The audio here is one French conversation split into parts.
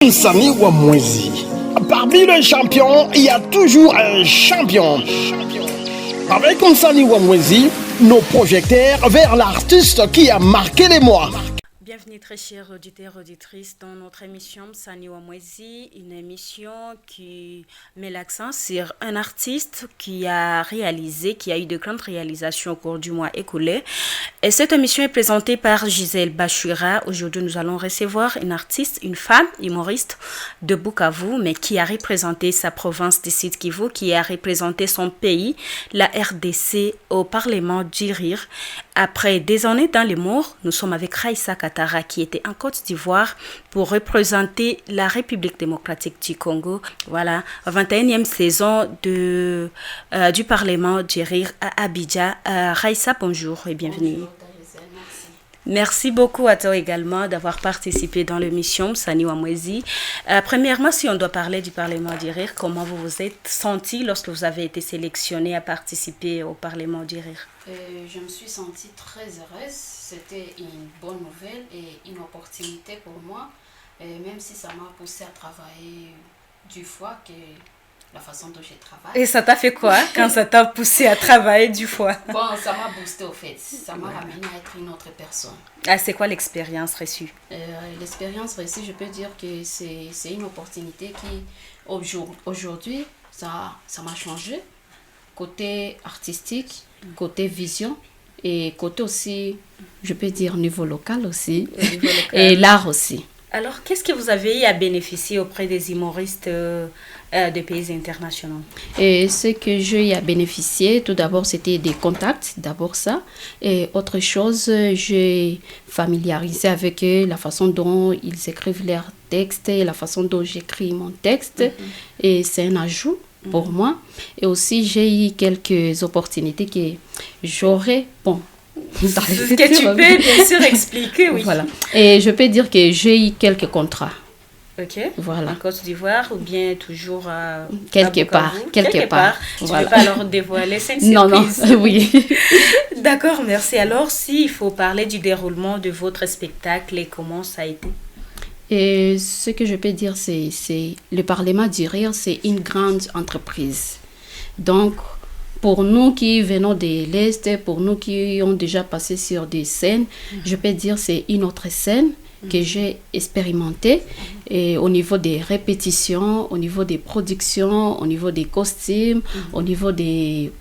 Sani Wamwezi. Parmi les champions, il y a toujours un champion. Avec Sani Wamwezi, nos projecteurs vers l'artiste qui a marqué les mois. Bienvenue très chers auditeurs et auditrices dans notre émission Sani Wamwezi, une émission qui met l'accent sur un artiste qui a eu de grandes réalisations au cours du mois écoulé. Et cette émission est présentée par Gisèle Bachira. Aujourd'hui, nous allons recevoir une artiste, une femme humoriste de Bukavu, mais qui a représenté sa province du Sud Kivu, qui a représenté son pays, la RDC, au Parlement du Rire. Après des années dans l'humour, nous sommes avec Raissa Katara qui était en Côte d'Ivoire pour représenter la République démocratique du Congo. Voilà, 21e saison du Parlement du Rire à Abidjan. Raissa, bonjour et bienvenue. Bonjour, Merci beaucoup à toi également d'avoir participé dans l'émission Sani Wamwezi. Premièrement, si on doit parler du Parlement du Rire, comment vous vous êtes senti lorsque vous avez été sélectionné à participer au Parlement du Rire? Je me suis sentie très heureuse. C'était une bonne nouvelle et une opportunité pour moi, même si ça m'a poussée à travailler du fois que la façon dont je travaille. Et ça t'a fait quoi quand ça t'a poussé à travailler du fois? Bon, ça m'a boosté au fait. Ça m'a ramené à être une autre personne. Ah, c'est quoi l'expérience reçue? L'expérience reçue, je peux dire que c'est une opportunité qui, aujourd'hui, ça m'a changé. Côté artistique, côté vision et côté aussi, je peux dire, niveau local aussi. Et l'art aussi. Alors, qu'est-ce que vous avez eu à bénéficier auprès des humoristes de pays internationaux? Et ce que j'ai eu à bénéficier, tout d'abord, c'était des contacts, d'abord ça. Et autre chose, j'ai familiarisé avec eux la façon dont ils écrivent leurs textes et la façon dont j'écris mon texte. Et c'est un ajout pour moi. Et aussi, j'ai eu quelques opportunités que j'aurais, Ce que tu peux bien sûr expliquer, oui. Voilà. Et je peux dire que j'ai eu quelques contrats. Ok. Voilà. En Côte d'Ivoire ou bien toujours à quelque part. Tu ne peux pas alors dévoiler, c'est une surprise. Non, oui. D'accord, merci. Alors, s'il faut parler du déroulement de votre spectacle et comment ça a été? Et ce que je peux dire, c'est le Parlement du Rire, c'est une grande entreprise. Donc, pour nous qui venons de l'Est, pour nous qui ont déjà passé sur des scènes, je peux dire c'est une autre scène que j'ai expérimentée. Et au niveau des répétitions, au niveau des productions, au niveau des costumes, au niveau des,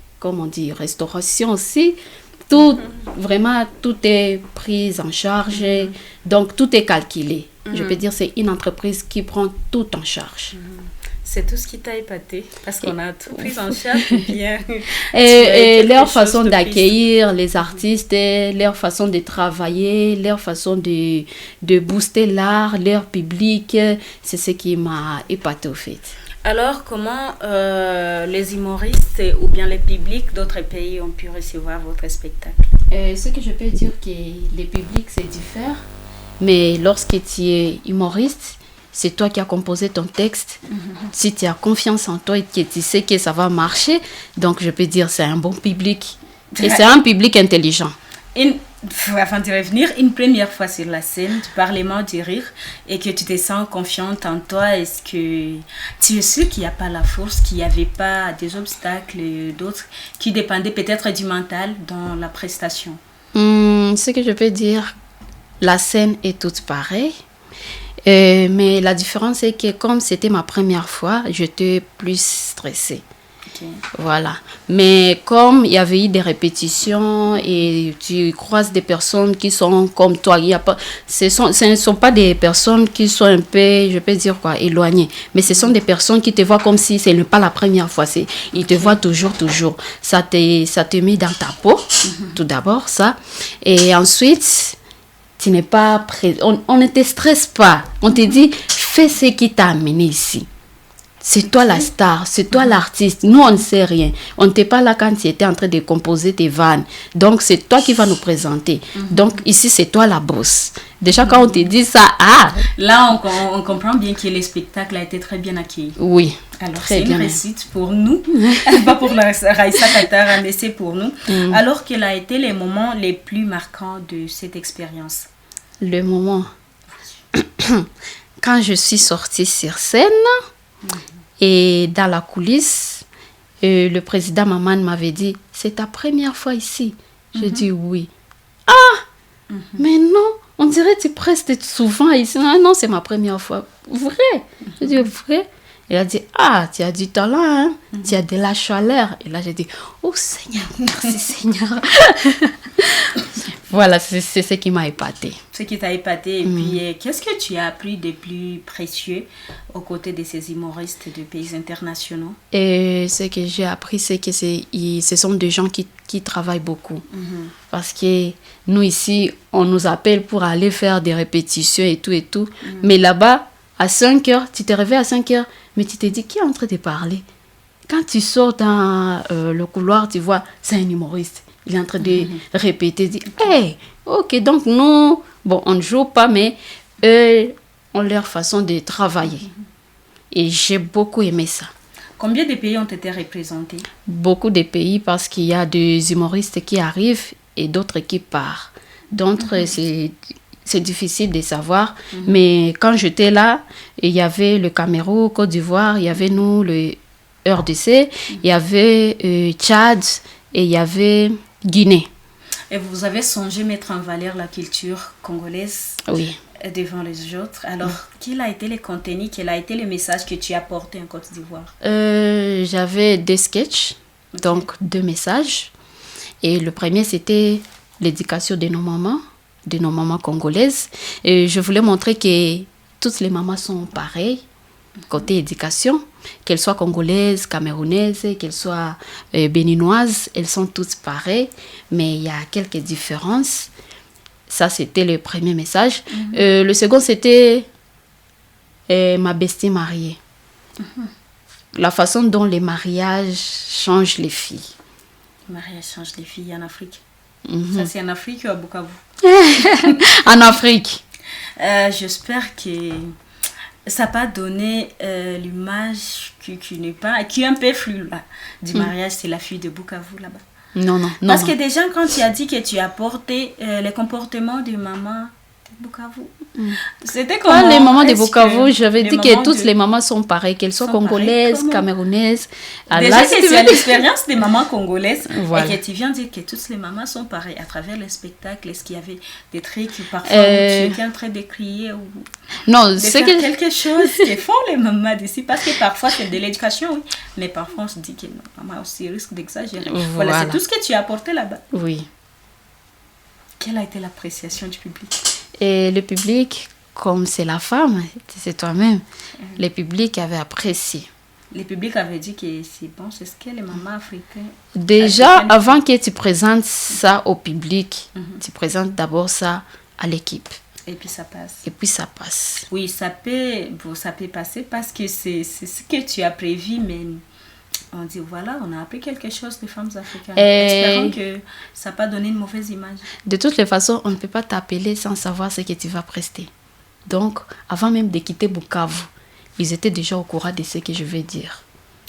restaurations aussi. Vraiment, tout est pris en charge. Donc, tout est calculé. Je peux dire c'est une entreprise qui prend tout en charge. C'est tout ce qui t'a épaté parce qu'on a tout pris en charge bien. Et leur façon d'accueillir les artistes, leur façon de travailler, leur façon de booster l'art, leur public, c'est ce qui m'a épaté au fait. Alors, comment les humoristes ou bien les publics d'autres pays ont pu recevoir votre spectacle? Ce que je peux dire que les publics, c'est différent. Mais lorsque tu es humoriste, c'est toi qui as composé ton texte. Si tu as confiance en toi et que tu sais que ça va marcher, donc je peux dire c'est un bon public. Et c'est un public intelligent. Avant de revenir, une première fois sur la scène du Parlement du Rire et que tu te sens confiante en toi, est-ce que tu es sûre qu'il n'y a pas la force, qu'il n'y avait pas des obstacles, d'autres qui dépendaient peut-être du mental dans la prestation? Ce que je peux dire, la scène est toute pareille. Mais la différence est que comme c'était ma première fois, j'étais plus stressée. Okay. Voilà. Mais comme il y avait eu des répétitions et tu croises des personnes qui sont comme toi, ce ne sont pas des personnes qui sont un peu, je peux dire éloignées. Mais ce sont des personnes qui te voient comme si ce n'est pas la première fois. Ils te voient toujours. Ça te met dans ta peau, tout d'abord, ça. Et ensuite, tu n'es pas prêt. On ne te stresse pas. On te dit, fais ce qui t'a amené ici. C'est toi la star, c'est toi l'artiste. Nous, on ne sait rien. On n'était pas là quand tu étais en train de composer tes vannes. Donc, c'est toi qui vas nous présenter. Donc, ici, c'est toi la bosse. Déjà, quand on te dit ça, Là, on comprend bien que le spectacle a été très bien accueilli. Oui. Alors, c'est une réussite pour nous. Pas pour la Raissa Katara, mais c'est pour nous. Alors, quels ont été les moments les plus marquants de cette expérience? Le moment... quand je suis sortie sur scène et dans la coulisse, le président Maman m'avait dit, c'est ta première fois ici? J'ai dit oui. Ah, mais non, on dirait que tu prestes souvent ici. Non, non, c'est ma première fois. Vrai? J'ai dit vrai? Il a dit, ah, tu as du talent, hein? Tu as de la chaleur. Et là, j'ai dit, oh Seigneur, merci Seigneur. Voilà, c'est ce qui m'a épaté. Ce qui t'a épaté. Et puis, qu'est-ce que tu as appris de plus précieux aux côtés de ces humoristes de pays internationaux? Et ce que j'ai appris, c'est que ce sont des gens qui travaillent beaucoup. Parce que nous, ici, on nous appelle pour aller faire des répétitions et tout. Mais là-bas, à 5 heures, tu te réveilles à 5 heures, mais tu te dis, qui est en train de parler? Quand tu sors dans le couloir, tu vois, c'est un humoriste. Il est en train de répéter, dit, hey, ok, donc nous, bon, on ne joue pas, mais eux ont leur façon de travailler. Et j'ai beaucoup aimé ça. Combien de pays ont été représentés? Beaucoup de pays, parce qu'il y a des humoristes qui arrivent et d'autres qui partent. D'autres, c'est difficile de savoir. Mais quand j'étais là, il y avait le Cameroun, Côte d'Ivoire, il y avait nous, le RDC, il y avait Tchad et il y avait Guinée. Et vous avez songé mettre en valeur la culture congolaise devant les autres. Alors, quel a été le contenu, quel a été le message que tu as porté en Côte d'Ivoire? J'avais des sketchs, donc 2 messages. Et le premier, c'était l'éducation de nos mamans congolaises. Et je voulais montrer que toutes les mamans sont pareilles, côté éducation, qu'elles soient congolaises, camerounaises, qu'elles soient béninoises, elles sont toutes pareilles, mais il y a quelques différences. Ça, c'était le premier message. Le second, c'était ma bestie mariée. La façon dont les mariages changent les filles. Le mariage change les filles en Afrique. Ça, c'est en Afrique ou à Bukavu? En Afrique. J'espère que ça n'a pas donné l'image qui est un peu floue là, du mariage. C'est la fille de Bukavu là-bas. Non. Parce que déjà, quand tu as dit que tu as porté les comportements de maman de Bukavu, c'était comment? Pas les mamans de Bukavu, j'avais dit que toutes les mamans sont pareilles, qu'elles soient congolaises, camerounaises. Déjà que tu as l'expérience des mamans congolaises voilà. Et que tu viens dire que toutes les mamans sont pareilles à travers les spectacles. Est-ce qu'il y avait des trucs qui parfois tu étais en train de crier ou non, de faire quelque chose que font les mamans d'ici? Parce que parfois c'est de l'éducation, oui, mais parfois on se dit que non, maman aussi risque d'exagérer. Voilà, c'est tout ce que tu as apporté là-bas. Oui. Quelle a été l'appréciation du public? Et le public, comme c'est la femme, c'est toi-même, le public avait apprécié. Le public avait dit que c'est bon, c'est ce que les mamans africaines... Déjà, avant que tu présentes ça au public, tu présentes d'abord ça à l'équipe. Et puis ça passe. Et puis ça passe. Oui, ça peut passer parce que c'est ce que tu as prévu, mais on dit voilà, on a appris quelque chose des femmes africaines. Espérons que ça n'a pas donné une mauvaise image. De toutes les façons, on ne peut pas t'appeler sans savoir ce que tu vas prester. Donc, avant même de quitter Bukavu, ils étaient déjà au courant de ce que je vais dire.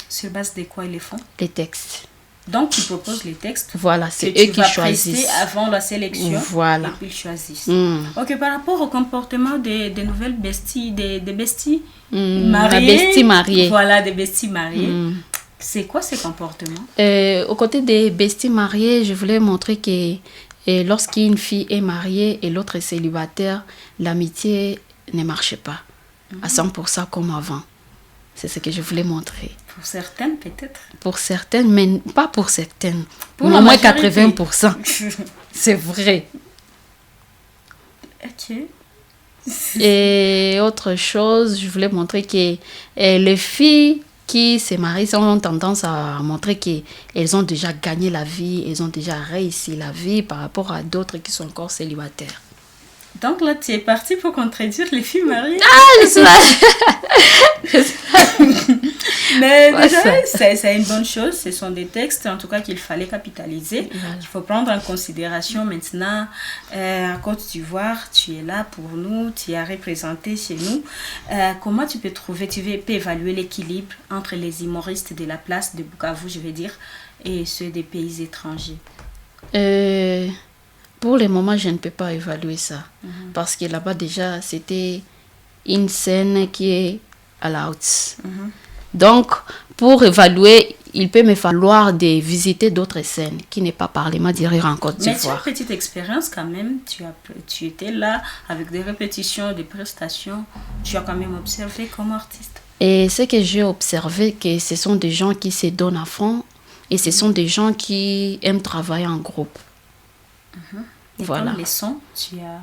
Sur base de quoi ils les font? Les textes. Donc, tu proposes les textes. Voilà, c'est eux qui choisissent. Avant la sélection. Voilà. Et puis ils choisissent. Ok, par rapport au comportement des nouvelles besties, des besties mariées. La bestie mariée. Voilà, des besties mariées. C'est quoi ces comportements? Aux côtés des besties mariées, je voulais montrer que lorsqu'une fille est mariée et l'autre est célibataire, l'amitié ne marche pas à 100% comme avant. C'est ce que je voulais montrer. Pour certaines, peut-être. Pour certaines, mais pas pour certaines. Pour au moins 80%. C'est vrai. Ok. Et autre chose, je voulais montrer que les filles qui se marient ont tendance à montrer qu'elles ont déjà gagné la vie, elles ont déjà réussi la vie par rapport à d'autres qui sont encore célibataires. Donc là, tu es partie pour contredire les filles mariées. Ah, mais déjà, c'est une bonne chose. Ce sont des textes, en tout cas, qu'il fallait capitaliser. Voilà. Il faut prendre en considération maintenant. À Côte d'Ivoire, tu es là pour nous, tu es représenté chez nous. Comment tu peux trouver, peux évaluer l'équilibre entre les humoristes de la place de Bukavu, je veux dire, et ceux des pays étrangers? Pour le moment, je ne peux pas évaluer ça. Parce que là-bas, déjà, c'était une scène qui est à la haute. Donc, pour évaluer, il peut me falloir de visiter d'autres scènes qui n'est pas Parlement du Rire en Côte Mais tu as d'Ivoire. une petite expérience quand même. Tu étais là avec des répétitions, des prestations. Tu as quand même observé comme artiste. Et ce que j'ai observé, que ce sont des gens qui se donnent à fond et ce sont des gens qui aiment travailler en groupe. Et Voilà. comme les sons, tu as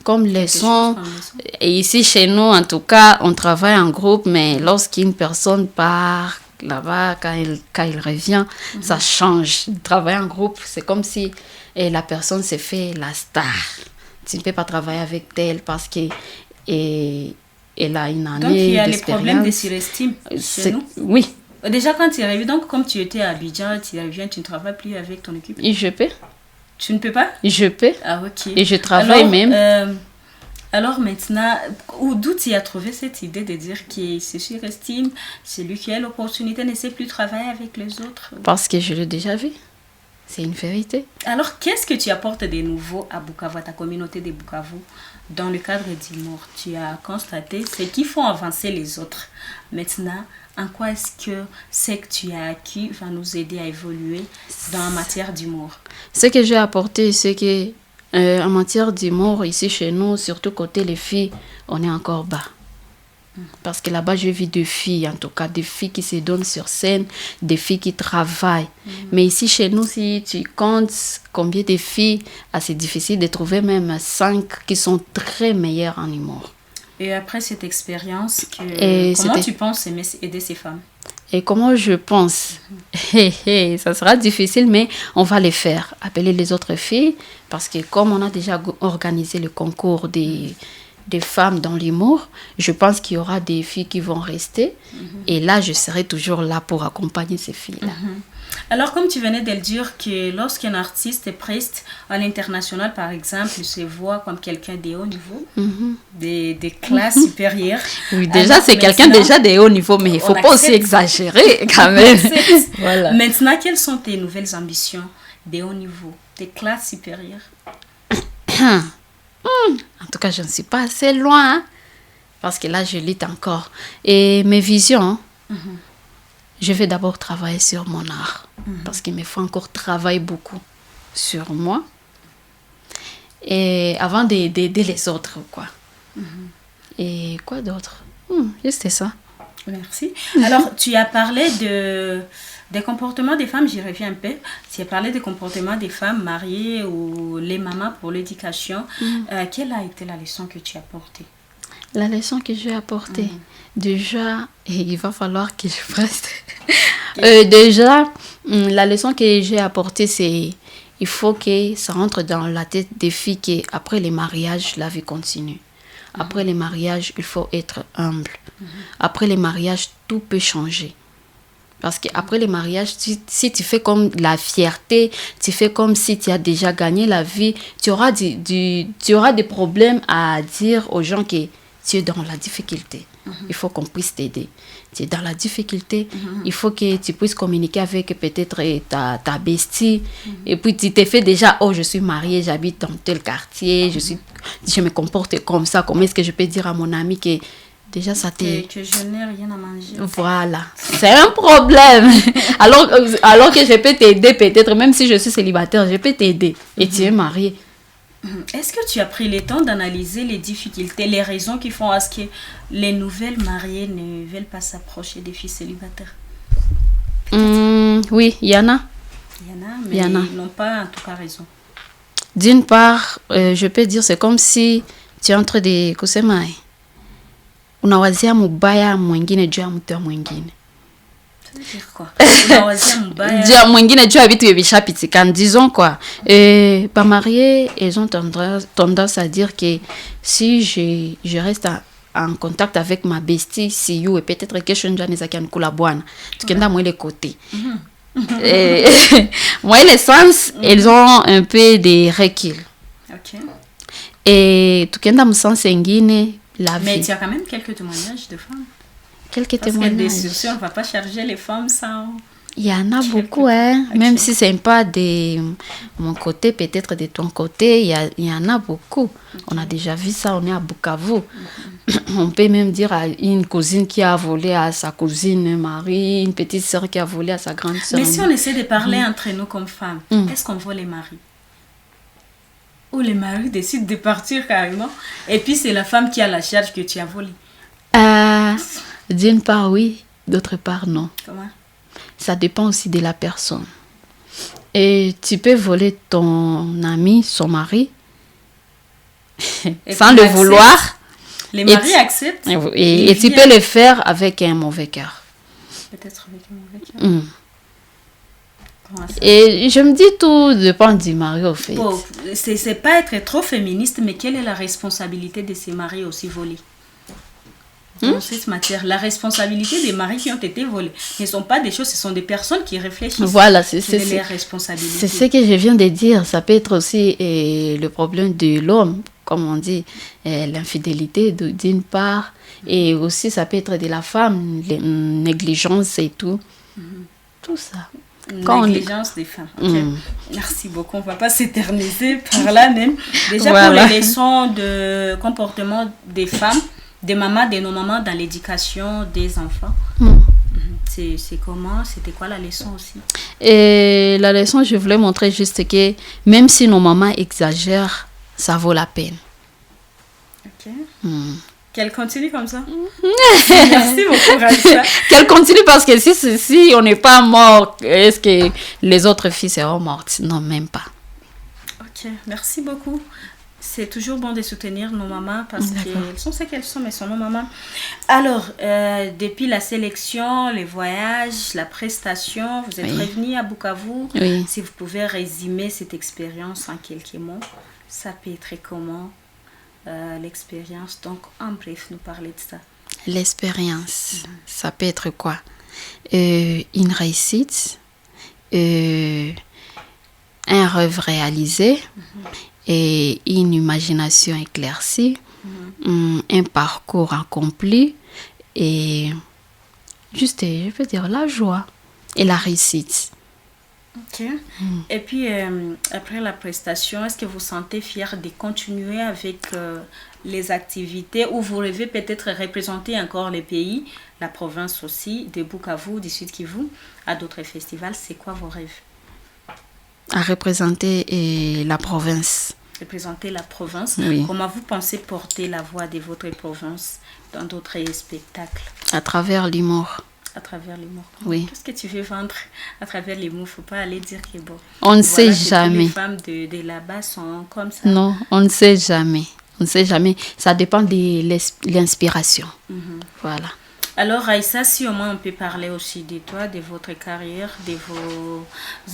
Comme les quelque chose sons. comme les sons. Et ici, chez nous, en tout cas, on travaille en groupe, mais lorsqu'une personne part là-bas, quand il revient, ça change. Travailler en groupe, c'est comme si la personne s'est fait la star. Tu ne peux pas travailler avec elle parce qu'elle a une année Donc, il y a les d'expérience. problèmes de surestime chez nous. Oui, Déjà, quand tu reviens, donc comme tu étais à Abidjan, tu reviens, tu ne travailles plus avec ton équipe. et je peux. Tu ne peux pas? Je peux. Ah, ok. Et je travaille Alors, même. Alors maintenant, d'où tu as trouvé cette idée de dire que c'est surestime, celui qui a l'opportunité ne sait plus travailler avec les autres? Parce que je l'ai déjà vu. C'est une vérité. Alors, qu'est-ce que tu apportes de nouveau à Bukavu, à ta communauté de Bukavu, dans le cadre d'Humour? Tu as constaté ce qui font avancer les autres. Maintenant, en quoi est-ce que ce que tu as acquis va nous aider à évoluer dans la matière d'humour? Ce que j'ai apporté, c'est que en matière d'humour, ici chez nous, surtout côté les filles, on est encore bas. Parce que là-bas, j'ai vu des filles, en tout cas, des filles qui se donnent sur scène, des filles qui travaillent. Mais ici, chez nous, si tu comptes combien de filles, c'est difficile de trouver même 5 qui sont très meilleures en humour. Et après cette expérience, Et comment c'était- tu penses aider ces femmes? Et comment je pense ça sera difficile, mais on va les faire. Appeler les autres filles, parce que comme on a déjà organisé le concours des femmes dans l'humour, je pense qu'il y aura des filles qui vont rester. Et là, je serai toujours là pour accompagner ces filles-là. Alors, comme tu venais de le dire, que lorsqu'un artiste preste à l'international, par exemple, il se voit comme quelqu'un de haut niveau, des classes supérieures. Oui, déjà, Alors, c'est quelqu'un maintenant, déjà de haut niveau, mais il ne faut on pas aussi accepte. exagérer quand même. Voilà. Maintenant, quelles sont tes nouvelles ambitions de haut niveau, des classes supérieures? En tout cas, je ne suis pas assez loin, hein, parce que là, je lutte encore. Et mes visions, je vais d'abord travailler sur mon art, parce qu'il me faut encore travailler beaucoup sur moi, et avant d'aider les autres, quoi. Et quoi d'autre? Juste ça. Merci. Alors, tu as parlé des comportements des femmes, j'y reviens un peu. Tu as parlé des comportements des femmes mariées ou les mamans pour l'éducation. Quelle a été la leçon que tu as apportée? La leçon que j'ai apportée, déjà, et il va falloir que je fasse. Déjà, la leçon que j'ai apportée, c'est il faut que ça rentre dans la tête des filles qu'après les mariages, la vie continue. Après les mariages, il faut être humble. Après les mariages, tout peut changer. Parce qu'après les mariages, si tu fais comme la fierté, tu fais comme si tu as déjà gagné la vie, tu auras des problèmes à dire aux gens que tu es dans la difficulté. Il faut qu'on puisse t'aider. Tu es dans la difficulté, il faut que tu puisses communiquer avec peut-être ta bestie. Et puis tu t'es fait déjà, oh, je suis mariée, j'habite dans tel quartier, je me comporte comme ça. Comment est-ce que je peux dire à mon ami que déjà ça t'est... Que je n'ai rien à manger. Voilà, c'est un problème. alors que je peux t'aider peut-être, même si je suis célibataire, je peux t'aider. Et tu es mariée. Est-ce que tu as pris le temps d'analyser les difficultés, les raisons qui font à ce que les nouvelles mariées ne veulent pas s'approcher des filles célibataires? Oui, il y en a. Il y en a, mais ils n'ont pas en tout cas raison. D'une part, je peux dire, c'est comme si tu es en train de kusema unawazia mubaya mwingine juu ya mtu mwingine. Ça veut dire quoi? Unawazia mubaya. Juu ya mwingine juu ya vitu vishapitikana. Disons quoi. Pas mariés, ils ont tendance à dire que si je reste en contact avec ma bestie, si you et peut-être que je ne sais pas kula bwana. Tukenda moi les côtés. Moi les sens, ils ont un peu de recul. Ok. Et tukenda mu sens ingine la vie. Mais tu as quand même quelques témoignages de femmes. Quelques Parce que témoignages. des sourcils, on ne va pas charger les femmes sans... Il y en a beaucoup, hein. Okay. Même si ce n'est pas de mon côté, peut-être de ton côté, il y en a beaucoup. Okay. On a déjà vu ça, on est à Bukavu. On peut même dire à une cousine qui a volé à sa cousine Marie, une petite sœur qui a volé à sa grande sœur. Mais si on essaie de parler entre nous comme femmes, est-ce qu'on vole les maris? Ou les maris décident de partir carrément, et puis c'est la femme qui a la charge que tu as volée? D'une part, oui. D'autre part, non. Comment? Ça dépend aussi de la personne. Et tu peux voler ton ami, son mari, sans le vouloir. Les maris acceptent. Et tu peux le faire avec un mauvais cœur. Peut-être avec un mauvais cœur. Et je me dis, tout dépend du mari, au fait. Bon, c'est pas être trop féministe, mais quelle est la responsabilité de ces maris aussi volés? Dans cette matière, la responsabilité des maris qui ont été volés ne sont pas des choses, ce sont des personnes qui réfléchissent. Voilà, c'est les responsabilités. C'est ce que je viens de dire. Ça peut être aussi le problème de l'homme, comme on dit, l'infidélité d'une part, et aussi ça peut être de la femme, la négligence et tout. Tout ça. Négligence des femmes. Okay. Merci beaucoup. On ne va pas s'éterniser par là même. Déjà pour les leçons de comportement des femmes, des mamans, des non-mamans dans l'éducation des enfants. C'est comment? C'était quoi la leçon aussi? Et la leçon, je voulais montrer juste que même si nos mamans exagèrent, ça vaut la peine. Ok. Qu'elle continue comme ça. Merci beaucoup, Raissa. Qu'elle continue parce que si on n'est pas mort, est-ce que les autres filles seront mortes? Non, même pas. Ok, merci beaucoup. C'est toujours bon de soutenir nos mamans parce qu'elles sont ce qu'elles sont, mais sont nos mamans. Alors, depuis la sélection, les voyages, la prestation, vous êtes revenus à Bukavu. Oui. Si vous pouvez résumer cette expérience en quelques mots, ça peut être comment l'expérience? Donc, en bref, nous parler de ça. L'expérience, ça peut être quoi? Une réussite, un rêve réalisé, et une imagination éclaircie, un parcours accompli et juste, je veux dire, la joie et la réussite. Ok. Et puis, après la prestation, est-ce que vous sentez fier de continuer avec les activités ou vous rêvez peut-être représenter encore les pays, la province aussi, de Bukavu, du Sud Kivu, à d'autres festivals? C'est quoi vos rêves? À représenter la province. Représenter la province. Oui. Comment vous pensez porter la voix de votre province dans d'autres spectacles? À travers l'humour. À travers l'humour. Oui. Qu'est-ce que tu veux vendre à travers l'humour? Il ne faut pas aller dire que bon. On ne sait jamais. Les femmes de là-bas sont comme ça. Non, on ne sait jamais. On ne sait jamais. Ça dépend de l'inspiration. Voilà. Alors, Raissa, si au moins on peut parler aussi de toi, de votre carrière, de vos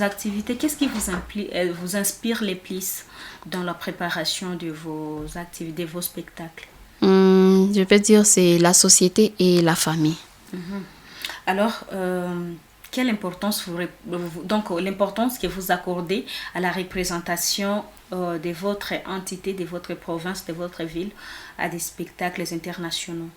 activités, qu'est-ce qui vous inspire les plus dans la préparation de vos activités, de vos spectacles? Je peux dire c'est la société et la famille. Alors, quelle importance donc l'importance que vous accordez à la représentation de votre entité, de votre province, de votre ville à des spectacles internationaux?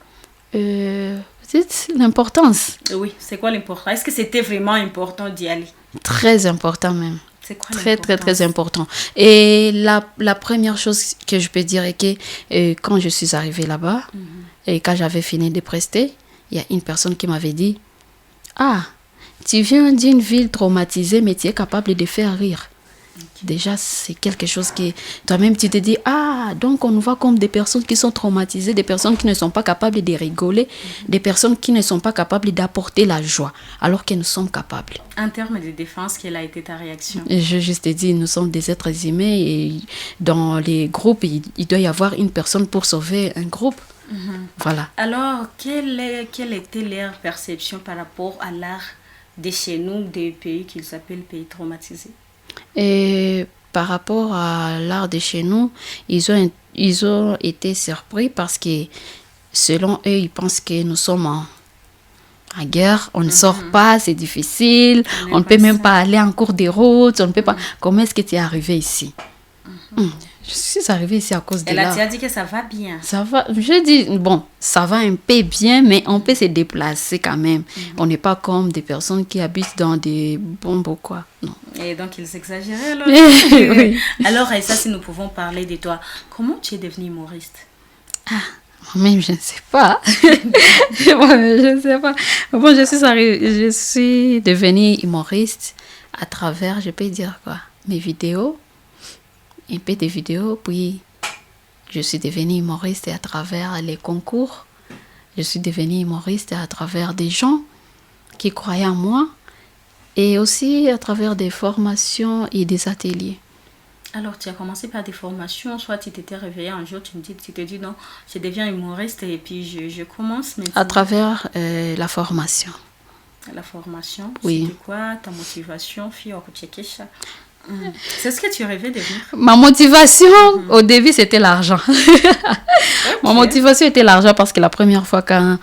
C'est l'importance. Oui, c'est quoi l'importance? Est-ce que c'était vraiment important d'y aller? Très important même. C'est quoi très important. Et la première chose que je peux dire est que quand je suis arrivée là-bas et quand j'avais fini de prester, il y a une personne qui m'avait dit: ah, tu viens d'une ville traumatisée mais tu es capable de faire rire. Déjà, c'est quelque chose qui... Toi-même, tu te dis, ah, donc on nous voit comme des personnes qui sont traumatisées, des personnes qui ne sont pas capables de rigoler, des personnes qui ne sont pas capables d'apporter la joie, alors que nous sommes capables. En termes de défense, quelle a été ta réaction? Je juste dit, nous sommes des êtres humains et dans les groupes, il doit y avoir une personne pour sauver un groupe. Voilà. Alors, quelle était leur perception par rapport à l'art de chez nous, des pays qu'ils appellent pays traumatisés? Et par rapport à l'art de chez nous, ils ont été surpris parce que selon eux, ils pensent que nous sommes en guerre, on ne sort pas, c'est difficile, on ne peut même pas aller en cours de route, on ne peut pas... Comment est-ce que tu es arrivé ici? Je suis arrivée ici à cause de Et là, l'art. tu as dit que ça va bien. Ça va, je dis, bon, ça va un peu bien, mais on peut se déplacer quand même. On n'est pas comme des personnes qui habitent dans des bombes ou quoi. Non. Et donc, ils exagéraient alors. Oui. Alors, Aïssa, si nous pouvons parler de toi, comment tu es devenue humoriste? Moi-même, je ne sais pas. Moi-même, je ne sais pas. Bon, je suis devenue humoriste à travers, je peux dire quoi, mes vidéos, un peu de vidéos, puis je suis devenue humoriste à travers les concours. Je suis devenue humoriste à travers des gens qui croyaient en moi et aussi à travers des formations et des ateliers. Alors, tu as commencé par des formations, soit tu t'étais réveillée un jour, tu te dis non, je deviens humoriste et puis je commence maintenant. À travers la formation. La formation, oui. C'était quoi ta motivation, fille au Kopiekesha? C'est ce que tu rêvais de devenir? Ma motivation, au début, c'était l'argent. Ma motivation était l'argent parce que la première fois quand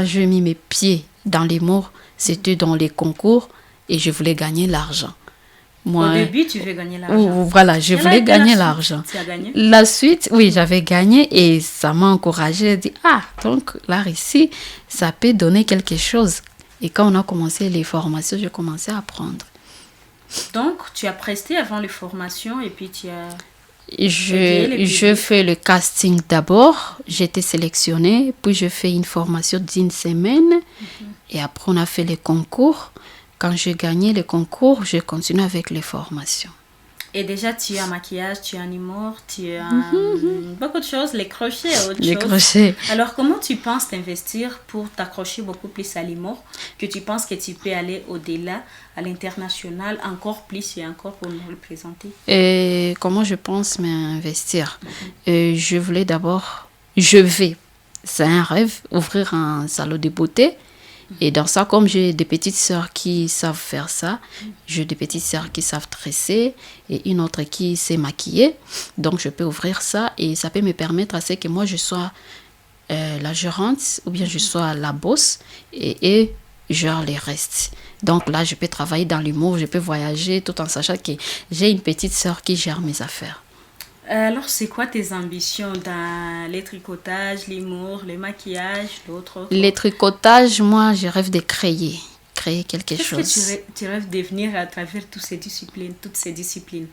j'ai mis mes pieds dans l'humour, c'était dans les concours et je voulais gagner l'argent. Moi, au début, tu veux gagner l'argent. Voilà, je voulais gagner l'argent. Tu as gagné? La suite, oui, j'avais gagné et ça m'a encouragée. J'ai dit, donc l'art ici, ça peut donner quelque chose. Et quand on a commencé les formations, j'ai commencé à apprendre. Donc, tu as presté avant les formations et puis tu as... Je fais le casting d'abord, j'ai été sélectionnée, puis je fais une formation d'1 semaine et après on a fait les concours. Quand j'ai gagné les concours, j'ai continué avec les formations. Et déjà, tu as maquillage, tu as un humour, tu as beaucoup de choses, les crochets et autre chose. Les crochets. Alors, comment tu penses t'investir pour t'accrocher beaucoup plus à l'humour, que tu penses que tu peux aller au-delà, à l'international, encore plus et encore pour nous représenter? Et comment je pense m'investir? Je vais, c'est un rêve, ouvrir un salon de beauté. Et dans ça, comme j'ai des petites sœurs qui savent faire ça, j'ai des petites sœurs qui savent tresser et une autre qui sait maquiller. Donc, je peux ouvrir ça et ça peut me permettre à ce que moi, je sois la gérante ou bien je sois la boss et gère les restes. Donc là, je peux travailler dans l'humour, je peux voyager tout en sachant que j'ai une petite sœur qui gère mes affaires. Alors, c'est quoi tes ambitions dans les tricotages, l'humour, le maquillage, l'autre? Les tricotages, moi, je rêve de créer quelque chose. Qu'est-ce que tu rêves de devenir à travers toutes ces disciplines?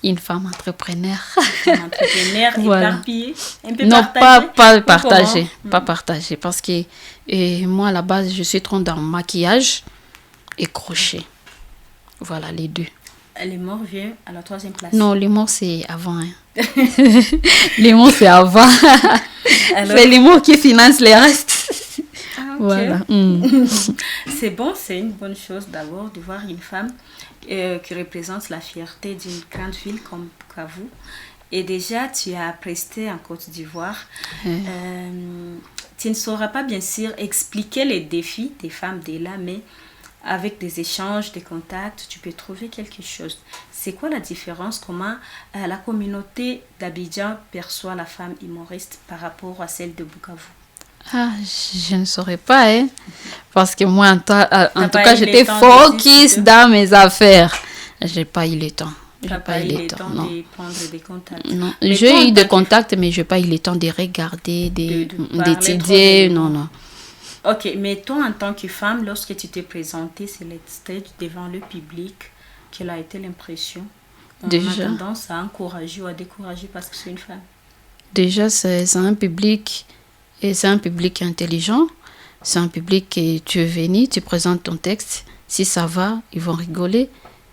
Une femme entrepreneur. Une femme entrepreneur, voilà. Éparpillée, un peu non, partagée. Pas partagée, parce que moi, à la base, je suis trop dans maquillage et crochet. Voilà, les deux. L'humour vient à la 3e place. Non, l'humour, c'est avant. Hein. L'humour, c'est avant. Alors... C'est l'humour qui finance les restes. Okay. Voilà. C'est bon, c'est une bonne chose d'abord de voir une femme qui représente la fierté d'une grande ville comme Bukavu. Et déjà, tu as presté en Côte d'Ivoire. Tu ne sauras pas bien sûr expliquer les défis des femmes de là, mais avec des échanges, des contacts, tu peux trouver quelque chose. C'est quoi la différence? Comment la communauté d'Abidjan perçoit la femme humoriste par rapport à celle de Bukavu? Je ne saurais pas, hein. Parce que moi, en tout cas, j'étais focus dans mes affaires. Je n'ai pas eu le temps. Tu n'as pas eu le temps de prendre des contacts? Non, j'ai eu des contacts, mais je n'ai pas eu le temps de regarder, d'étudier. Non. Ok, mais toi, en tant que femme, lorsque tu t'es présentée sur le stage devant le public, quelle a été l'impression? On a tendance à encourager ou à décourager parce que c'est une femme. Déjà, c'est un public, et c'est un public intelligent. C'est un public que tu es venu, tu présentes ton texte. Si ça va, ils vont rigoler.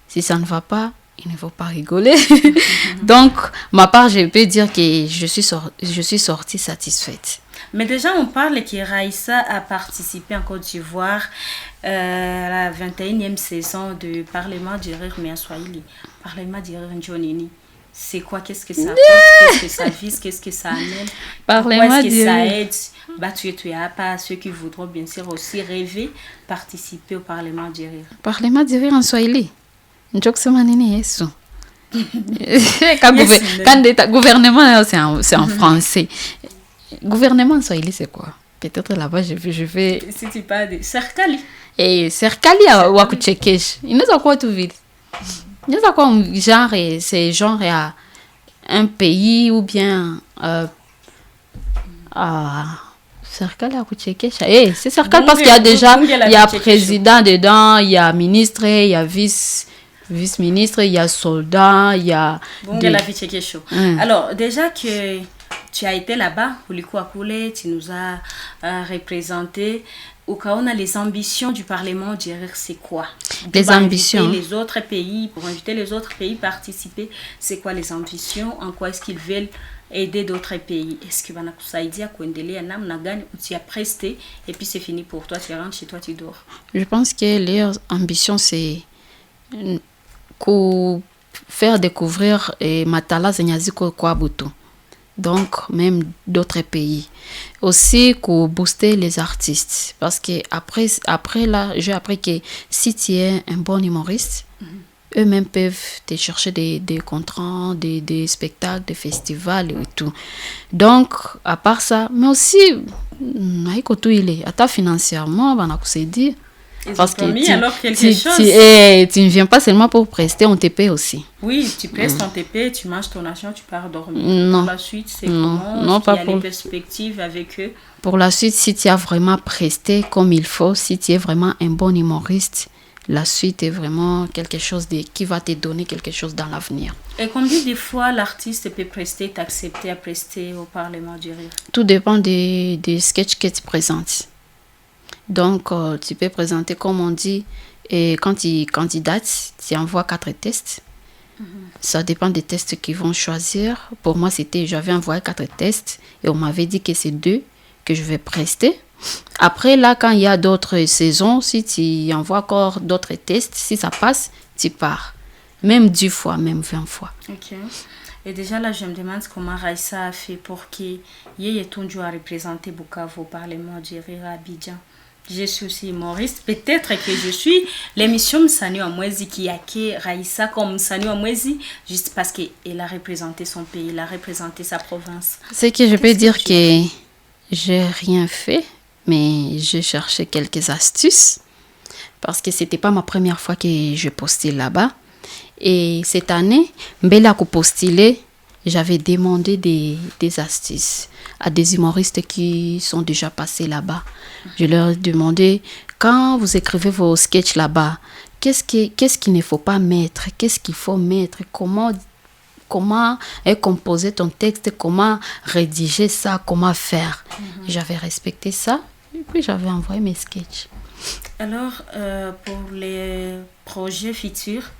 Si ça ne va pas, ils ne vont pas rigoler. Donc, ma part, je peux dire que je suis sortie satisfaite. Mais déjà, on parle que Raïssa a participé en Côte d'Ivoire à la 21e saison de Parlement du rire, mais en Swahili. Parlement du rire Njonini. C'est quoi? Qu'est-ce que ça apporte? Qu'est-ce que ça vise? Qu'est-ce que ça amène? Pourquoi est-ce que ça aide tu as pas ceux qui voudront bien sûr aussi rêver participer au Parlement du rire? Parlement du rire en Swahili. Njoksemanini Yesu. Quand gouvernement, c'est en français. Gouvernement en Swahili, c'est quoi? Peut-être là-bas, je vais... Si tu parles de Serkali. Et Serkali à Wakuchekesh. Il nous a quoi tout vite? Il nous a quoi genre, c'est genre à un pays ou bien serikali ya kuchekesha. C'est serikali parce qu'il y a déjà il y a président dedans, il y a ministre, il y a vice-ministre, il y a soldat, il y a Alors déjà que tu as été là-bas, tu nous as représenté. Ukaona, les ambitions du Parlement, c'est quoi? Les ambitions. Les autres pays, pour inviter les autres pays à participer, c'est quoi les ambitions? En quoi est-ce qu'ils veulent aider d'autres pays? Est-ce que banakusaidia kuendelea namna gani? Tu as presté et puis c'est fini pour toi, tu rentres chez toi, tu dors. Je pense que leur ambition c'est faire découvrir matala zenyaziko kwa butu. Donc même d'autres pays. Aussi pour booster les artistes parce que après là, j'ai appris que si tu es un bon humoriste, eux-mêmes peuvent te chercher des contrats, des spectacles, des festivals et tout. Donc, à part ça, mais aussi, financièrement, parce que tu ne viens pas seulement pour prester, on te paie aussi. Oui, tu prestes, on te paie, tu manges ton argent, tu pars dormir. Non. Pour la suite, c'est comment? Non, pas il y a pour... les perspectives avec eux. Pour la suite, si tu as vraiment presté comme il faut, si tu es vraiment un bon humoriste, la suite est vraiment quelque chose qui va te donner quelque chose dans l'avenir. Et combien de fois l'artiste peut prester, t'accepter à prester au Parlement du Rire? Tout dépend des sketchs que tu présentes. Donc, tu peux présenter, comme on dit, et quand tu candidates, tu envoies 4 tests. Ça dépend des tests qu'ils vont choisir. Pour moi, j'avais envoyé 4 tests et on m'avait dit que c'est 2 que je vais prester. Après, là, quand il y a d'autres saisons, si tu envoies encore d'autres tests, si ça passe, tu pars. Même 10 fois, même 20 fois. Ok. Et déjà, là, je me demande comment Raissa a fait pour qu'il y ait tout à représenter Bukavu au Parlement du Rire à Abidjan. Je suis aussi humoriste. Peut-être que je suis l'émission Msani Wamwezi qui a créé Raissa comme Msani Wamwezi juste parce qu'elle a représenté son pays, elle a représenté sa province. C'est que je peux dire que j'ai rien fait, mais j'ai cherché quelques astuces parce que c'était pas ma première fois que je postule là-bas. Et cette année, Mbela ko postuler, j'avais demandé des astuces à des humoristes qui sont déjà passés là-bas. Je leur ai demandé, quand vous écrivez vos sketchs là-bas, qu'est-ce qu'il ne faut pas mettre, qu'est-ce qu'il faut mettre, comment composer ton texte, comment rédiger ça, comment faire. J'avais respecté ça et puis j'avais envoyé mes sketchs. Alors, pour les projets futurs,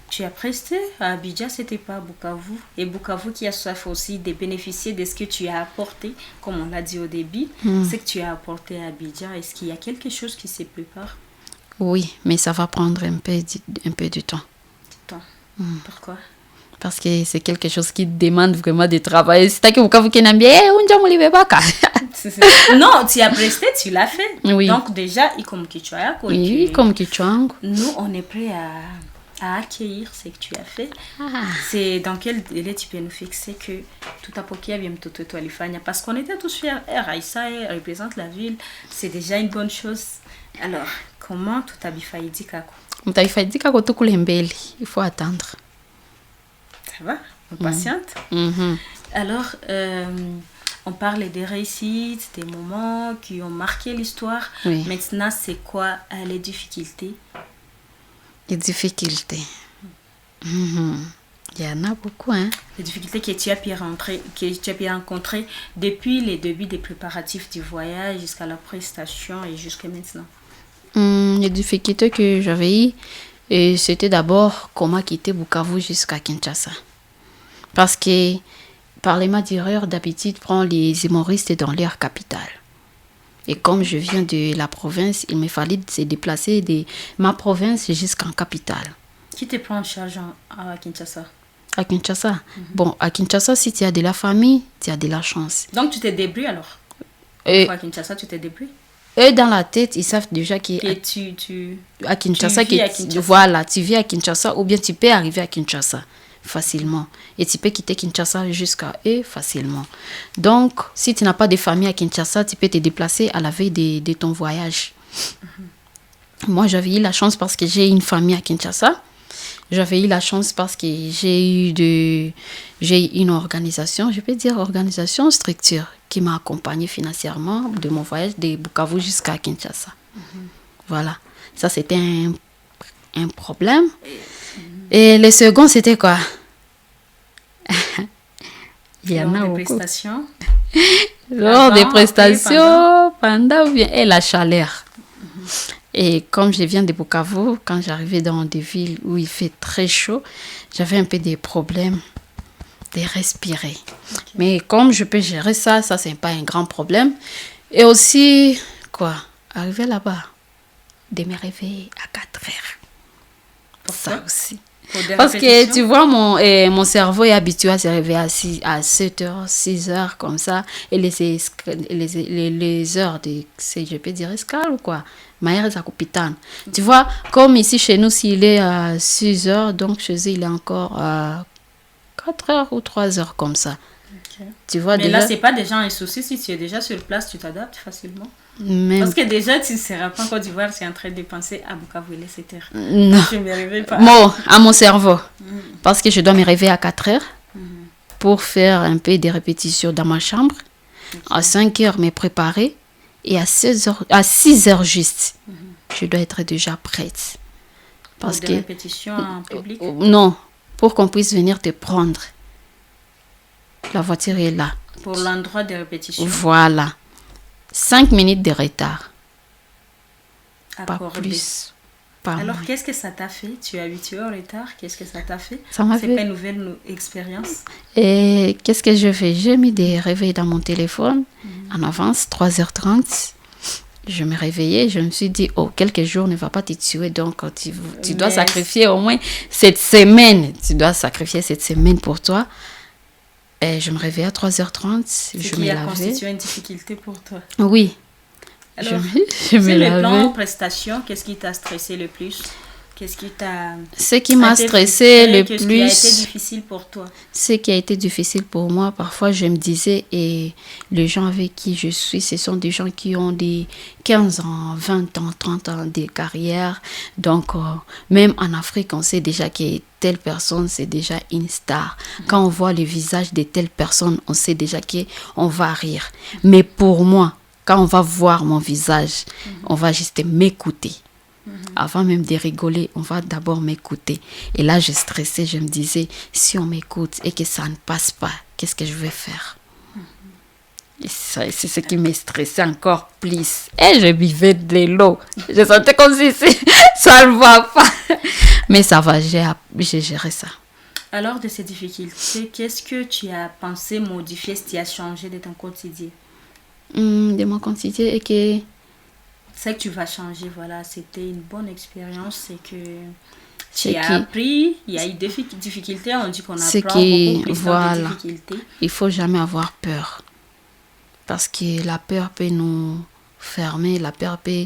tu as presté à Abidjan, c'était pas à Bukavu. Et Bukavu qui a soif aussi de bénéficier de ce que tu as apporté, comme on l'a dit au début, c'est que tu as apporté à Abidjan. Est-ce qu'il y a quelque chose qui se prépare? Oui, mais ça va prendre un peu de temps. Pourquoi? Parce que c'est quelque chose qui demande vraiment de travail. C'est que Bukavu qui n'a bien, non, tu as presté, tu l'as fait. Oui. Donc déjà, comme Kichwaya, oui, comme Kichwang. Nous, on est prêts à accueillir ce que tu as fait. C'est dans quel délai tu peux nous fixer que tout à pokia bien tout alifanya, parce qu'on était tous fiers. Raissa représente la ville, c'est déjà une bonne chose. Alors, comment tout abifaidi kako? Mtaifaidi kako tout kulembele, il faut attendre. Ça va, on patiente. Alors, on parle des réussites, des moments qui ont marqué l'histoire. Oui. Maintenant, c'est quoi les difficultés? Les difficultés. Il y en a beaucoup, hein. Les difficultés que tu as pu rencontrer depuis les débuts des préparatifs du voyage jusqu'à la prestation et jusqu'à maintenant. Les difficultés que j'avais eues, et c'était d'abord comment quitter Bukavu jusqu'à Kinshasa. Parce que Parlement du Rire d'habitude prend les humoristes dans leur capitale. Et comme je viens de la province, il me fallait se déplacer de ma province jusqu'en capitale. Qui te prend en charge à Kinshasa? À Kinshasa? Bon, à Kinshasa, si tu as de la famille, tu as de la chance. Donc tu te débrouilles alors? À Kinshasa, tu te débrouilles? Eux, dans la tête, ils savent déjà que à Kinshasa, voilà, tu vis à Kinshasa ou bien tu peux arriver à Kinshasa facilement. Et tu peux quitter Kinshasa jusqu'à eux facilement. Donc, si tu n'as pas de famille à Kinshasa, tu peux te déplacer à la veille de ton voyage. Moi, j'avais eu la chance parce que j'ai une famille à Kinshasa. J'avais eu la chance parce que j'ai eu une organisation, je peux dire organisation, structure, qui m'a accompagnée financièrement de mon voyage de Bukavu jusqu'à Kinshasa. Voilà. Ça, c'était un problème. Et le second, c'était quoi? Il y en a Lors des beaucoup. prestations. Lors des Avant, prestations, pendant ou bien, et la chaleur. Et comme je viens de Bukavu, quand j'arrivais dans des villes où il fait très chaud, j'avais un peu des problèmes de respirer. Mais comme je peux gérer ça, c'est pas un grand problème. Et aussi, arriver là-bas, de me réveiller à 4 heures. Pourquoi? Ça aussi. Pour des Parce que répétitions? tu vois, mon cerveau est habitué à se réveiller à 7 heures, 6 heures, comme ça. Et les heures de, je peux dire, escale ou quoi. Maïr Zakupitane. Tu vois, comme ici chez nous, s'il est à 6 heures, donc chez eux, il est encore à 4 heures ou 3 heures, comme ça. Ok. Tu vois, Mais déjà, là, c'est pas déjà un souci. Si tu es déjà sur place, tu t'adaptes facilement. même, Parce que déjà, tu ne seras pas en Côte d'Ivoire, tu es en train de penser à Bukavu, il est 7 heures. non. Je ne me réveille pas. Bon, à mon cerveau. Parce que je dois me réveiller à 4 heures pour faire un peu des répétitions dans ma chambre. À 5 heures, me préparer. Et à 6 heures juste, je dois être déjà prête. Parce Pour que des répétitions en public. non, pour qu'on puisse venir te prendre. La voiture est là. Pour l'endroit de répétition. Voilà. 5 minutes de retard. Pas accordé. plus. Pas Alors, moins. qu'est-ce que ça t'a fait? Tu as 8 heures en retard. Qu'est-ce que ça t'a fait? Ça m'a C'est fait- pas une nouvelle expérience. Et qu'est-ce que je fais? J'ai mis des réveils dans mon téléphone en avance, 3h30. Je me réveillais, je me suis dit, quelques jours ne va pas te tuer, donc tu dois Mais- sacrifier au moins cette semaine. Tu dois sacrifier cette semaine pour toi. Et je me réveillais à 3h30, Ce je qui me a lavais. constitué une difficulté pour toi. Oui, Alors, je me sur le plan lavais. prestation, qu'est-ce qui t'a stressé le plus? Qu'est-ce qui t'a... Ce qui m'a été stressé frustré? le Qu'est-ce qui a été plus, difficile pour toi? ce qui a été difficile pour moi, parfois je me disais, et les gens avec qui je suis, ce sont des gens qui ont des 15 ans, 20 ans, 30 ans de carrière. Donc, même en Afrique, on sait déjà que telle personne, c'est déjà une star. Quand on voit le visage de telle personne, on sait déjà qu'on va rire. Mais pour moi, quand on va voir mon visage, on va juste m'écouter. Avant même de rigoler, on va d'abord m'écouter. Et là, je stressais, je me disais, si on m'écoute et que ça ne passe pas, qu'est-ce que je vais faire? Et c'est ce qui me stressait encore plus. Et je buvais de l'eau. Je sentais comme si ça ne va pas. Mais ça va, j'ai géré ça. Alors, de ces difficultés, qu'est-ce que tu as pensé modifier, ce qui a changé de ton quotidien? De mon quotidien, et que C'est que tu vas changer, voilà. C'était une bonne expérience, c'est que C'est tu as qui- appris, il y a eu des difficultés, on dit qu'on C'est apprend qui- beaucoup plus dans voilà. des difficultés. il faut jamais avoir peur. Parce que la peur peut nous fermer, la peur peut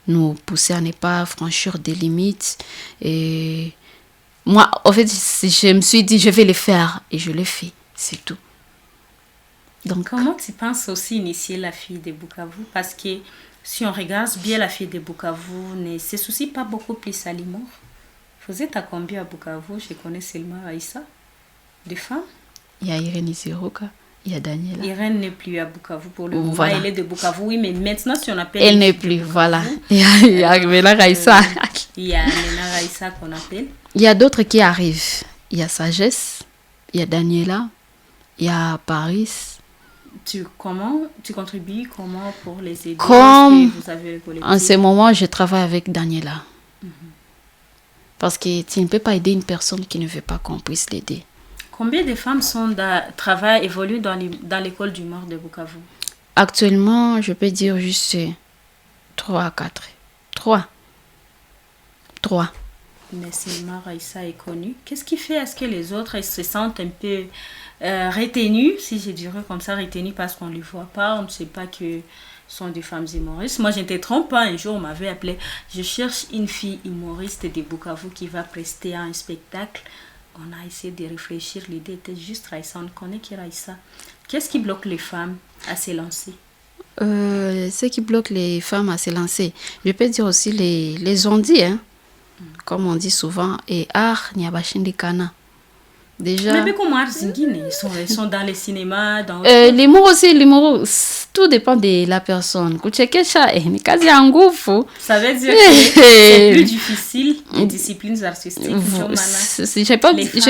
nous pousser à ne pas franchir des limites. Et moi, en fait, je me suis dit, je vais le faire. Et je le fais, c'est tout. Donc, Comment tu penses aussi initier la fille de Bukavu? Parce que si on regarde bien la fille de Bukavu, ne se soucie pas beaucoup plus à l'humour. Vous êtes à combien à Bukavu? Je connais seulement Aïssa, des femmes. il y a Irène Isiroka, il y a Daniela. Irène n'est plus à Bukavu pour le moment. Voilà. Elle est de Bukavu, oui, mais maintenant, si on appelle... Elle une n'est fille plus, de voilà. Bukavu, Il y a Mela Raissa. il y a Nena Raissa qu'on appelle. Il y a d'autres qui arrivent. Il y a Sagesse, il y a Daniela, il y a Paris. Tu contribues comment pour les aider? Comme Est-ce que vous avez récolté? En ce moment, je travaille avec Daniela. Parce que tu ne peux pas aider une personne qui ne veut pas qu'on puisse l'aider. Combien de femmes évoluent dans l'école du Nord de Bukavu? Actuellement, je peux dire juste 3 à 4. 3. Mais seulement Raissa est connue. Qu'est-ce qui fait à ce que les autres elles se sentent un peu retenues, si je dirais comme ça, retenues parce qu'on ne les voit pas, on ne sait pas que ce sont des femmes humoristes. Moi, je ne te trompe pas, un jour on m'avait appelé, je cherche une fille humoriste de Bukavu qui va prester un spectacle. On a essayé de réfléchir, l'idée était juste Raissa, on ne connaît que Raissa. Qu'est-ce qui bloque les femmes à se lancer? Ce qui bloque les femmes à se lancer, je peux dire aussi les ondits. Hein? comme on dit souvent, et art nyabashindikana. Déjà. Mais comment ils sont dans les cinémas, dans... L'humour aussi, l'humour, tout dépend de la personne. Ça veut dire que c'est plus difficile les disciplines artistiques. Je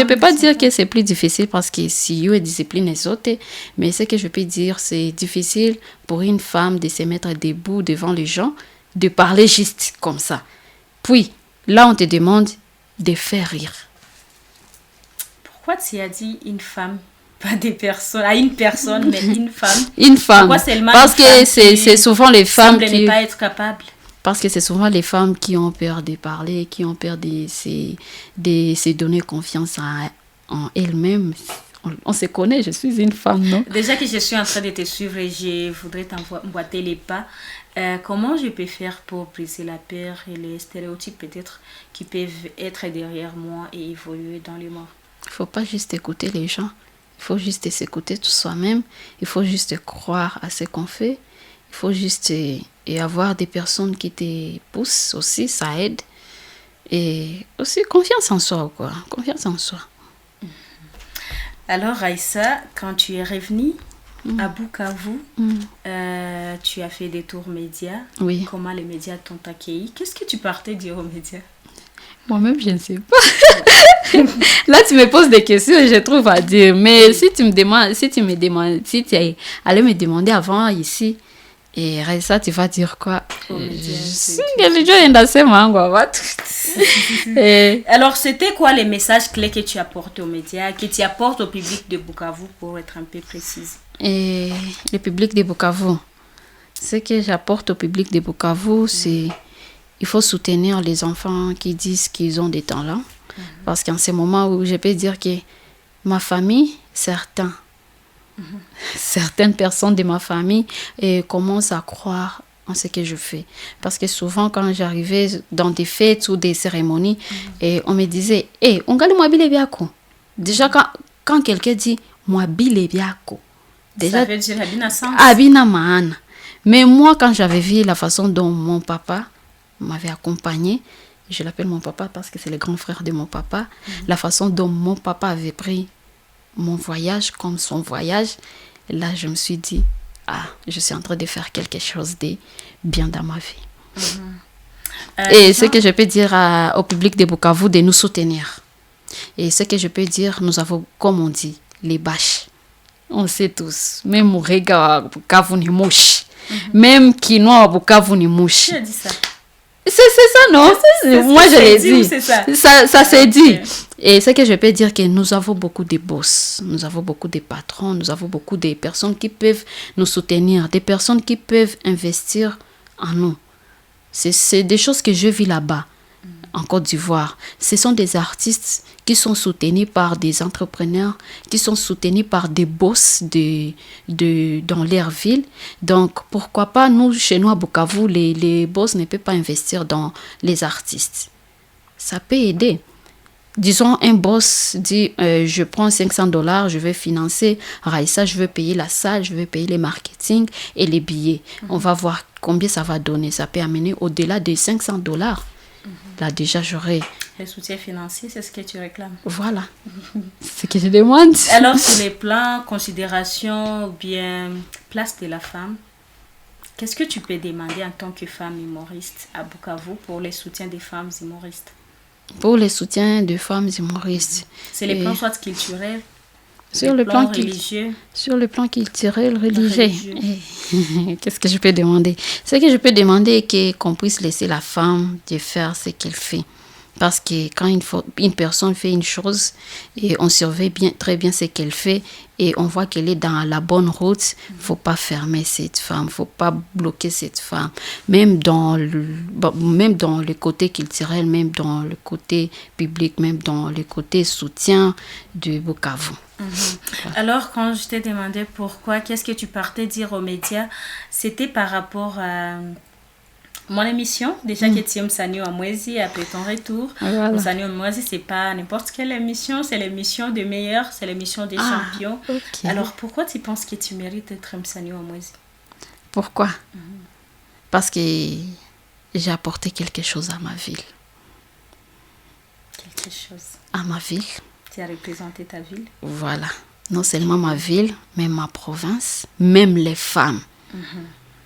ne peux pas dire que c'est plus difficile parce que si il y a des disciplines autres, mais ce que je peux dire, c'est difficile pour une femme de se mettre debout devant les gens, de parler juste comme ça. Puis, là, on te demande de faire rire. Pourquoi tu as dit une femme, pas des personnes, à une personne, mais une femme? Une femme. Pourquoi seulement parce une que femme c'est souvent les femmes qui ne pas être capable. Parce que c'est souvent les femmes qui ont peur de parler, qui ont peur de se donner confiance en elles-mêmes. On se connaît, je suis une femme, non? Déjà que je suis en train de te suivre et je voudrais t'emboîter les pas, comment je peux faire pour briser la peur et les stéréotypes peut-être qui peuvent être derrière moi et évoluer dans l'humour? Il ne faut pas juste écouter les gens, il faut juste s'écouter tout soi-même, il faut juste croire à ce qu'on fait, il faut juste et avoir des personnes qui te poussent aussi, ça aide. Et aussi confiance en soi, quoi. Confiance en soi. Alors Aïssa, quand tu es revenue à Bukavu, tu as fait des tours médias. Oui. Comment les médias t'ont accueilli? Qu'est-ce que tu partais dire aux médias? Moi-même, je ne sais pas. Là, tu me poses des questions et je trouve à dire. Mais si tu es allé me demander avant ici, et ça, tu vas dire quoi? Alors, c'était quoi les messages clés que tu apportes aux médias, que tu apportes au public de Bukavu pour être un peu précise? Et le public de Bukavu, ce que j'apporte au public de Bukavu, c'est il faut soutenir les enfants qui disent qu'ils ont des talents. Parce qu'en ce moment où je peux dire que ma famille, certaines personnes de ma famille commencent à croire en ce que je fais. Parce que souvent, quand j'arrivais dans des fêtes ou des cérémonies, on me disait « Hey, on gagne moi bile biako ». Déjà, quand quelqu'un dit « moi bile biako », ça veut dire abina maana. Mais moi, quand j'avais vu la façon dont mon papa m'avait accompagné, je l'appelle mon papa parce que c'est le grand frère de mon papa, la façon dont mon papa avait pris mon voyage comme son voyage, là je me suis dit, je suis en train de faire quelque chose de bien dans ma vie. Et ce que je peux dire au public de Bukavu, de nous soutenir. Et ce que je peux dire, nous avons, comme on dit, les bâches. On sait tous, même Mourega Bukavu ni mouche, même Kinoa Bukavu ni mouche. Qui a dit ça? C'est ça, non? Moi, je l'ai dit. Ça s'est dit. Okay. Et ce que je peux dire, que nous avons beaucoup de boss, nous avons beaucoup de patrons, nous avons beaucoup de personnes qui peuvent nous soutenir, des personnes qui peuvent investir en nous. C'est des choses que je vis là-bas, en Côte d'Ivoire. Ce sont des artistes qui sont soutenus par des entrepreneurs, qui sont soutenus par des boss dans leur ville. Donc, pourquoi pas, nous, chez nous à Bukavu, les boss ne peuvent pas investir dans les artistes. Ça peut aider. Disons, un boss dit, je prends $500, je vais financer Raissa, je vais payer la salle, je vais payer les marketing et les billets. On va voir combien ça va donner. Ça peut amener au-delà de $500. Là, déjà, j'aurais... Le soutien financier, c'est ce que tu réclames. Voilà. C'est ce que je demande. Alors, sur les plans, considération ou bien place de la femme, qu'est-ce que tu peux demander en tant que femme humoriste à Bukavu pour le soutien des femmes humoristes? Pour le soutien des femmes humoristes. C'est les plans soit culturels, sur le plan religieux. Sur le plan culturel, religieux. Qu'est-ce que je peux demander? Ce que je peux demander est qu'on puisse laisser la femme de faire ce qu'elle fait. Parce que quand une personne fait une chose et on surveille très bien ce qu'elle fait et on voit qu'elle est dans la bonne route, il ne faut pas fermer cette femme, il ne faut pas bloquer cette femme. Même dans le côté culturel, même dans le côté public, même dans le côté soutien de Bukavu. Alors, quand je t'ai demandé pourquoi, qu'est-ce que tu partais dire aux médias, c'était par rapport à... mon émission, déjà que tu aimes Msanii wa Mwezi, après ton retour. Voilà. Msanii wa Mwezi, c'est pas n'importe quelle émission, c'est l'émission des meilleurs, c'est l'émission des champions. Okay. Alors, pourquoi tu penses que tu mérites d'être Msanii wa Mwezi? Pourquoi? Parce que j'ai apporté quelque chose à ma ville. quelque chose. À ma ville. Tu as représenté ta ville. Voilà. Non seulement ma ville, mais ma province, même les femmes.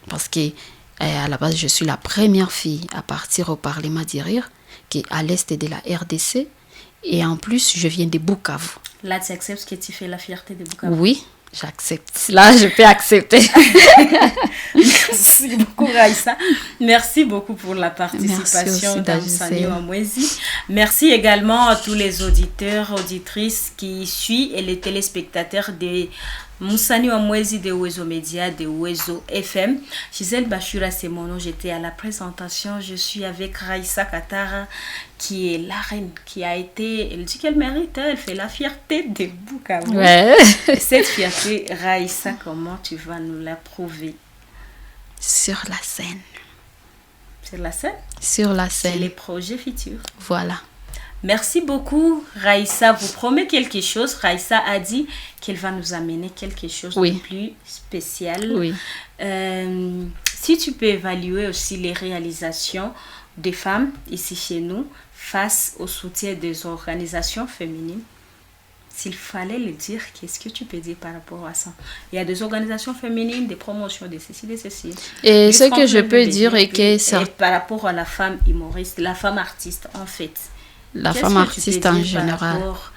Parce que à la base, je suis la première fille à partir au Parlement d'Irir, qui est à l'est de la RDC. Et en plus, je viens de Bukavu. Là, tu acceptes que tu fais la fierté de Bukavu? Oui, j'accepte. Là, je peux accepter. Merci beaucoup, Raïssa. Merci beaucoup pour la participation dans Moussani Wamwezi. Merci également à tous les auditeurs, auditrices qui suivent et les téléspectateurs de Moussani Wamwezi de Wezo Média, de Wezo FM. Gisèle Bachura, c'est mon nom. J'étais à la présentation. Je suis avec Raïssa Katara, qui est la reine, qui a été... Elle dit qu'elle mérite, elle fait la fierté de Bukavu. Ouais. Cette fierté, Raïssa, comment tu vas nous la prouver? Sur la scène. Sur la scène? Sur la scène. C'est les projets futurs. Voilà. Merci beaucoup, Raïssa. Vous promet quelque chose. Raïssa a dit qu'elle va nous amener quelque chose de plus spécial. Oui. Si tu peux évaluer aussi les réalisations des femmes ici chez nous face au soutien des organisations féminines, s'il fallait le dire, qu'est-ce que tu peux dire par rapport à ça? Il y a des organisations féminines, des promotions de ceci, de ceci. Et ce que je peux dire est que ça... par rapport à la femme humoriste, la femme artiste en fait. La femme artiste en général. Par rapport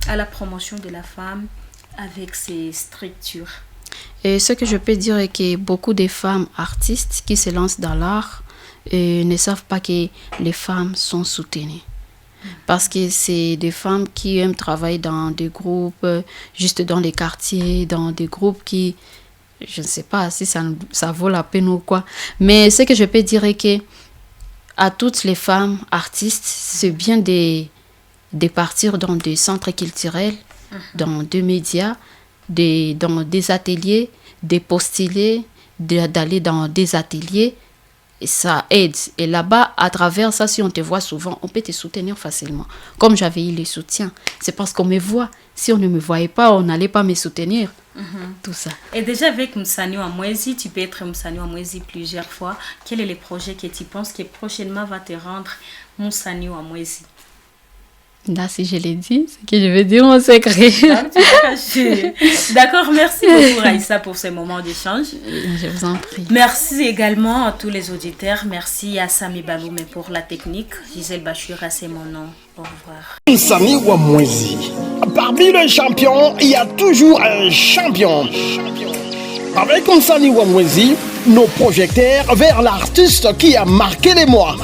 à la promotion de la femme avec ces structures. Et ce que je peux dire est que beaucoup de femmes artistes qui se lancent dans l'art ne savent pas que les femmes sont soutenues. Parce que c'est des femmes qui aiment travailler dans des groupes, juste dans les quartiers, dans des groupes qui, je ne sais pas si ça vaut la peine ou quoi. Mais ce que je peux dire est que à toutes les femmes artistes, c'est bien de partir dans des centres culturels, dans des médias, dans des ateliers, de postuler, d'aller dans des ateliers. Et ça aide. Et là-bas, à travers ça, si on te voit souvent, on peut te soutenir facilement. Comme j'avais eu le soutien, c'est parce qu'on me voit. Si on ne me voyait pas, on n'allait pas me soutenir. Tout ça. Et déjà avec Moussani Wamwezi, tu peux être Moussani Wamwezi plusieurs fois. Quel est le projet que tu penses que prochainement va te rendre Moussani Wamwezi? Là, si je l'ai dit, c'est que je vais dire mon secret. D'accord, merci beaucoup Raïssa pour ce moment d'échange. Je vous en prie. Merci également à tous les auditeurs. Merci à Sami Baloumé pour la technique. Gisèle Bachura, c'est mon nom. Au revoir. Moussani Wamwezi. Parmi les champions, il y a toujours un champion. Avec Moussani Wamwezi, nos projecteurs vers l'artiste qui a marqué les mois.